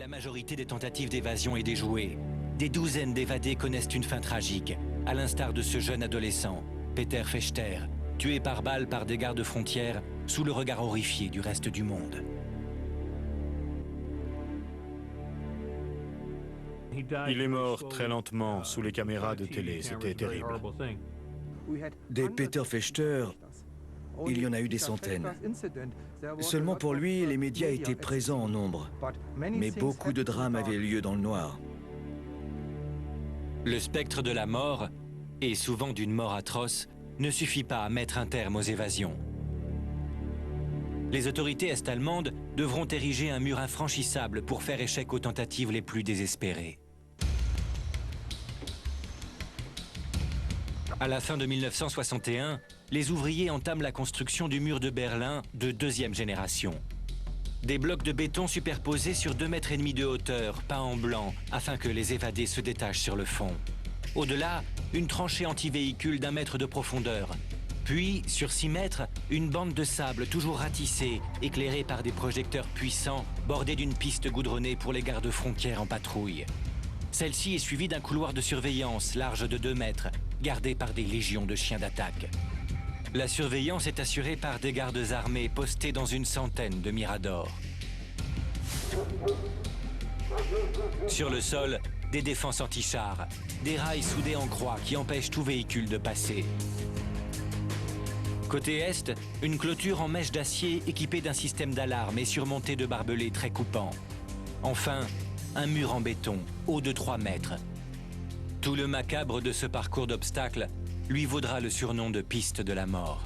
La majorité des tentatives d'évasion est déjouée. Des douzaines d'évadés connaissent une fin tragique, à l'instar de ce jeune adolescent, Peter Fechter, tué par balle par des gardes-frontières sous le regard horrifié du reste du monde. Il est mort très lentement sous les caméras de télé, c'était terrible. Des Peter Fechter, il y en a eu des centaines. Seulement pour lui, les médias étaient présents en nombre. Mais beaucoup de drames avaient lieu dans le noir. Le spectre de la mort, et souvent d'une mort atroce, ne suffit pas à mettre un terme aux évasions. Les autorités est-allemandes devront ériger un mur infranchissable pour faire échec aux tentatives les plus désespérées. À la fin de 1961, les ouvriers entament la construction du mur de Berlin de deuxième génération. Des blocs de béton superposés sur 2,5 mètres de hauteur, peints en blanc, afin que les évadés se détachent sur le fond. Au-delà, une tranchée anti-véhicule d'1 mètre de profondeur. Puis, sur 6 mètres, une bande de sable toujours ratissée, éclairée par des projecteurs puissants, bordée d'une piste goudronnée pour les gardes-frontières en patrouille. Celle-ci est suivie d'un couloir de surveillance large de 2 mètres, gardé par des légions de chiens d'attaque. La surveillance est assurée par des gardes armés postés dans une centaine de miradors. Sur le sol, des défenses anti-chars, des rails soudés en croix qui empêchent tout véhicule de passer. Côté est, une clôture en mèche d'acier équipée d'un système d'alarme et surmontée de barbelés très coupants. Enfin, un mur en béton, haut de 3 mètres. Tout le macabre de ce parcours d'obstacles lui vaudra le surnom de piste de la mort.